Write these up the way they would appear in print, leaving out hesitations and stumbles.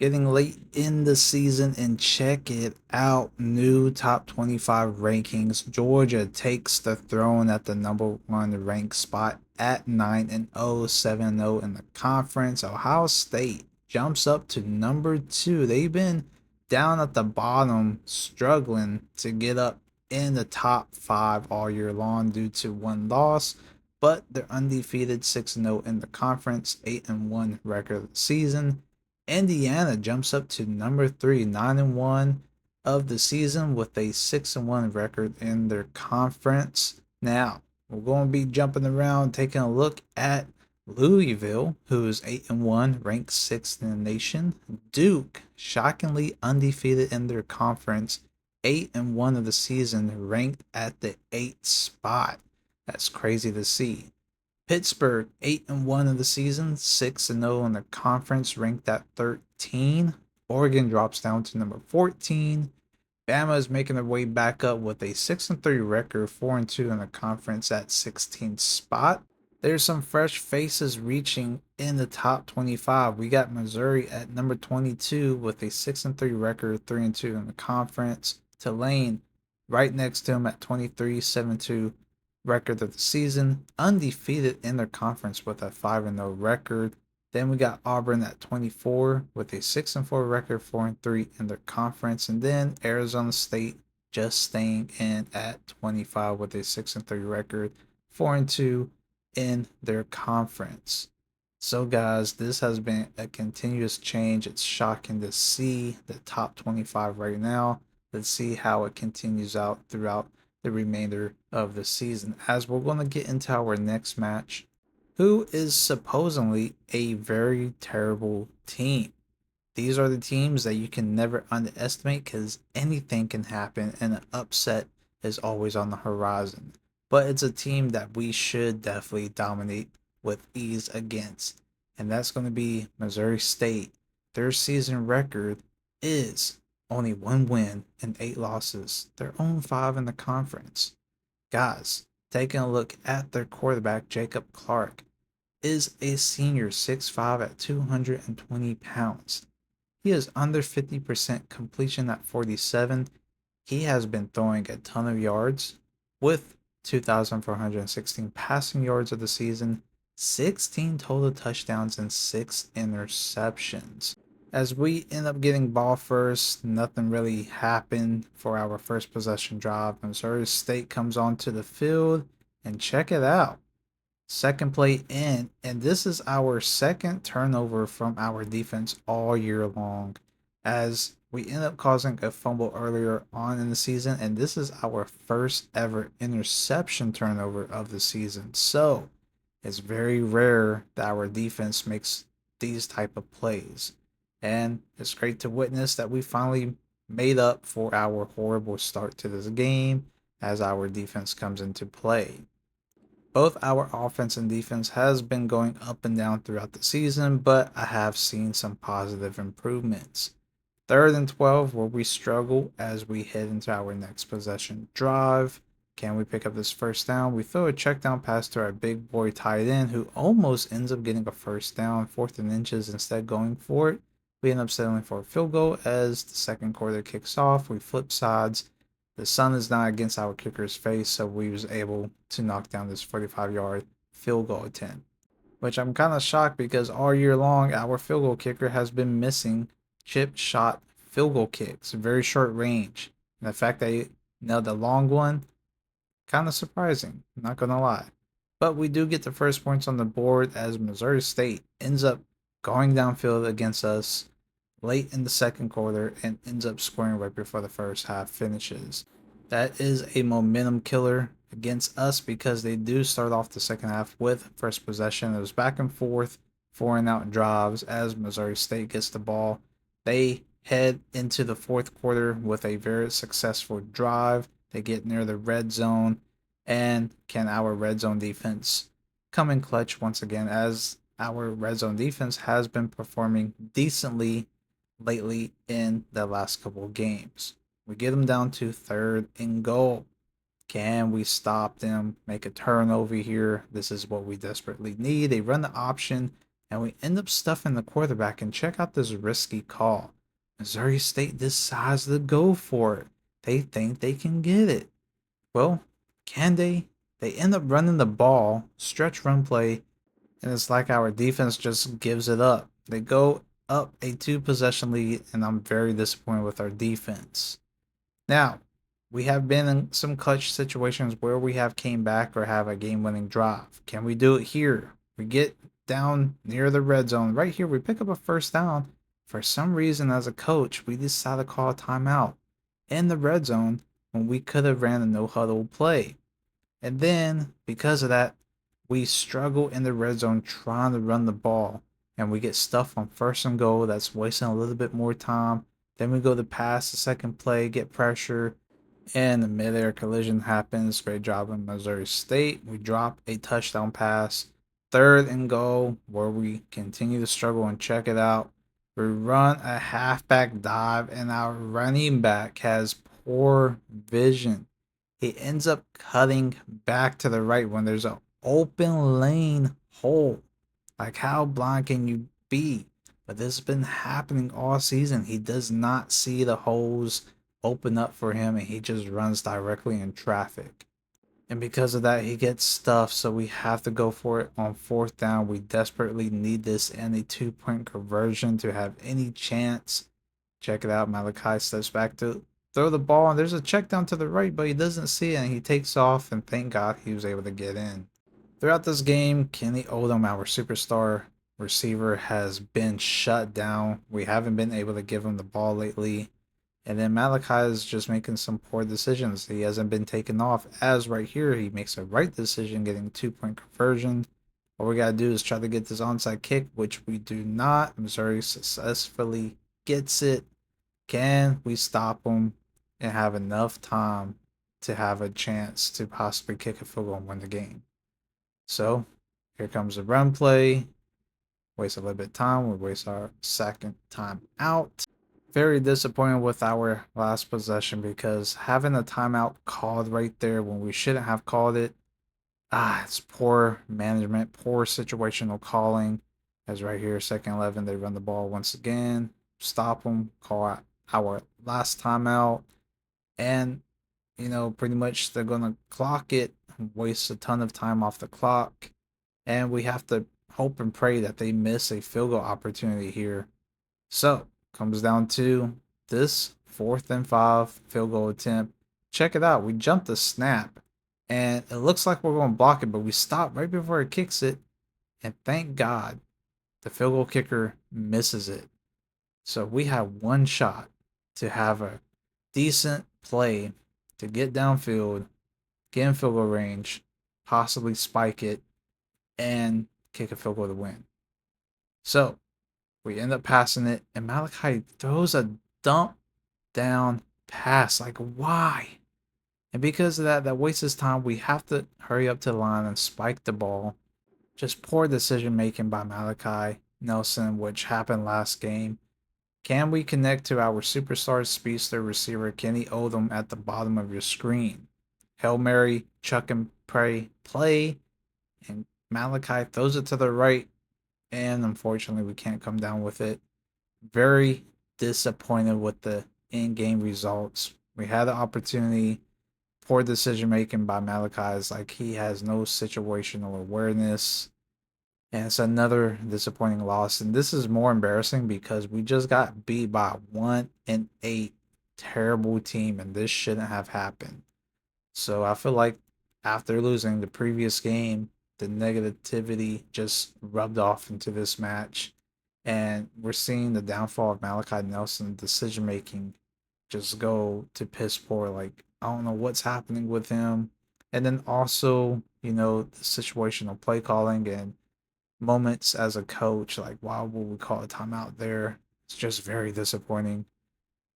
Getting late in the season, and check it out. New top 25 rankings. Georgia takes the throne at the number one ranked spot at 9-0, 7-0 in the conference. Ohio State jumps up to number two. They've been down at the bottom, struggling to get up in the top five all year long due to one loss, but they're undefeated, 6-0 in the conference, 8-1 record of the season. Indiana jumps up to number three, 9-1 of the season with a 6-1 record in their conference. Now, we're going to be jumping around, taking a look at Louisville, who is 8-1, ranked sixth in the nation. Duke, shockingly undefeated in their conference, 8-1 of the season, ranked at the eighth spot. That's crazy to see. Pittsburgh 8-1 of the season, 6-0 in the conference, ranked at 13. Oregon drops down to number 14. Bama is making their way back up with a 6-3 record, 4-2 in the conference at 16th spot. There's some fresh faces reaching in the top 25. We got Missouri at number 22 with a 6-3 record, 3-2 in the conference. Tulane right next to him at 23, 7-2 record of the season, undefeated in their conference with a 5-0 record. Then we got Auburn at 24 with a 6-4 record, 4-3 in their conference, and then Arizona State just staying in at 25 with a 6-3 record, 4-2 in their conference. So, guys, this has been a continuous change. It's shocking to see the top 25 right now. Let's see how it continues out throughout the remainder of the season, as we're going to get into our next match. Who is supposedly a very terrible team? These are the teams that you can never underestimate because anything can happen and an upset is always on the horizon. But it's a team that we should definitely dominate with ease against, and that's going to be Missouri State. Their season record is only one win and eight losses. They're 0-5 in the conference. Guys, taking a look at their quarterback, Jacob Clark, is a senior, 6'5 at 220 pounds. He is under 50% completion at 47. He has been throwing a ton of yards with 2,416 passing yards of the season, 16 total touchdowns, and 6 interceptions. As we end up getting ball first, nothing really happened for our first possession drive. Missouri State comes onto the field, and check it out. Second play in, and this is our second turnover from our defense all year long, as we end up causing a fumble earlier on in the season, and this is our first ever interception turnover of the season. So it's very rare that our defense makes these type of plays, and it's great to witness that we finally made up for our horrible start to this game as our defense comes into play. Both our offense and defense has been going up and down throughout the season, but I have seen some positive improvements. Third and 12, where we struggle as we head into our next possession drive. Can we pick up this first down? We throw a check down pass to our big boy tight end, who almost ends up getting a first down, 4th and inches, instead going for it. We end up settling for a field goal as the second quarter kicks off. We flip sides. The sun is not against our kicker's face, so we was able to knock down this 45-yard field goal attempt. Which I'm kind of shocked because all year long our field goal kicker has been missing chip shot field goal kicks, very short range. And the fact that he nailed the long one, kind of surprising, not gonna lie. But we do get the first points on the board as Missouri State ends up going downfield against us late in the second quarter and ends up scoring right before the first half finishes. That is a momentum killer against us because they do start off the second half with first possession. It was back and forth, 4-and-out drives as Missouri State gets the ball. They head into the fourth quarter with a very successful drive. They get near the red zone, and can our red zone defense come in clutch once again, as our red zone defense has been performing decently lately in the last couple of games. We get them down to third and goal. Can we stop them? Make a turnover here? This is what we desperately need. They run the option, and we end up stuffing the quarterback. And check out this risky call. Missouri State decides to go for it. They think they can get it. Well, can they? They end up running the ball, stretch run play, and it's like our defense just gives it up. They go up a 2 possession lead, and I'm very disappointed with our defense. Now, we have been in some clutch situations where we have came back or have a game-winning drive. Can we do it here? We get down near the red zone. Right here, we pick up a first down. For some reason, as a coach, we decide to call a timeout in the red zone when we could have ran a no-huddle play. And then, because of that, we struggle in the red zone trying to run the ball. And we get stuff on first and goal that's wasting a little bit more time. Then we go to pass the second play, get pressure, and the midair collision happens. Great job in Missouri State. We drop a touchdown pass. Third and goal, where we continue to struggle and check it out. We run a halfback dive, and our running back has poor vision. He ends up cutting back to the right when there's an open lane hole. Like, how blind can you be? But this has been happening all season. He does not see the holes open up for him, and he just runs directly in traffic. And because of that, he gets stuffed. So we have to go for it on fourth down. We desperately need this and a 2 point conversion to have any chance. Check it out. Malachi steps back to throw the ball, and there's a check down to the right, but he doesn't see it, and he takes off. And thank God he was able to get in. Throughout this game, Kenny Odom, our superstar receiver, has been shut down. We haven't been able to give him the ball lately. And then Malachi is just making some poor decisions. He hasn't been taken off. As right here, he makes a right decision, getting a 2 point conversion. All we got to do is try to get this onside kick, which we do not. Missouri successfully gets it. Can we stop them and have enough time to have a chance to possibly kick a field goal and win the game? So here comes the run play. Waste a little bit of time. We waste our second time out. Very disappointed with our last possession because having a timeout called right there when we shouldn't have called it. It's poor management, poor situational calling. As right here, second 11, they run the ball once again. Stop them. Call out our last timeout. And, pretty much they're going to clock it, waste a ton of time off the clock. And we have to hope and pray that they miss a field goal opportunity here. So, comes down to this 4th and 5 field goal attempt. Check it out. We jumped the snap, and it looks like we're going to block it, but we stop right before it kicks it. And thank God the field goal kicker misses it. So we have one shot to have a decent play to get downfield, get in field goal range, possibly spike it, and kick a field goal to win. So we end up passing it, and Malachi throws a dump down pass. Like, why? And because of that wastes his time. We have to hurry up to the line and spike the ball. Just poor decision making by Malachi Nelson, which happened last game. Can we connect to our superstar speedster receiver Kenny Odom at the bottom of your screen? Hail Mary, chuck and pray, play, and Malachi throws it to the right, and unfortunately we can't come down with it. Very disappointed with the in-game results. We had the opportunity. Poor decision making by Malachi is like he has no situational awareness. And it's another disappointing loss. And this is more embarrassing because we just got beat by a 1-8 terrible team, and this shouldn't have happened. So I feel like after losing the previous game, the negativity just rubbed off into this match. And we're seeing the downfall of Malachi Nelson decision making just go to piss poor. Like, I don't know what's happening with him. And then also, the situational play calling and moments as a coach, like, why would we call a timeout there? It's just very disappointing.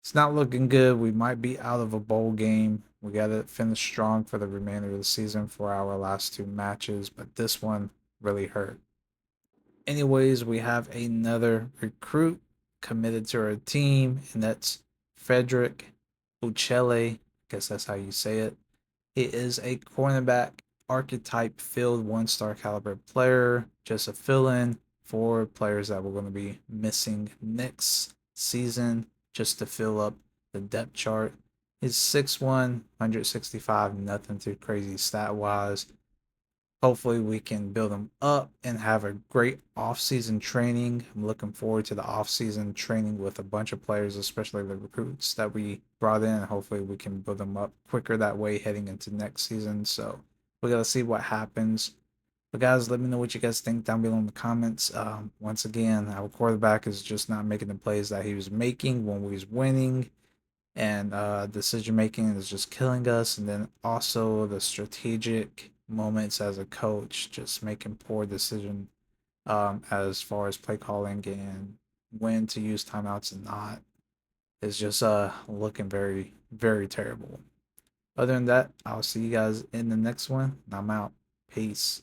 It's not looking good. We might be out of a bowl game. We got to finish strong for the remainder of the season for our last 2 matches, but this one really hurt. Anyways, we have another recruit committed to our team, and that's Frederick Uchele. I guess that's how you say it. He is a cornerback archetype filled 1-star caliber player, just a fill in. 4 players that we're going to be missing next season just to fill up the depth chart. He's 6'1", 165, nothing too crazy stat wise. Hopefully we can build him up and have a great off-season training. I'm looking forward to the off-season training with a bunch of players, especially the recruits that we brought in. Hopefully we can build them up quicker that way heading into next season. So we got to see what happens. But guys, let me know what you guys think down below in the comments. Once again, our quarterback is just not making the plays that he was making when we was winning, and decision making is just killing us. And then also the strategic moments as a coach, just making poor decision as far as play calling and when to use timeouts and not is just looking very very terrible. Other than that, I'll see you guys in the next one. I'm out. Peace.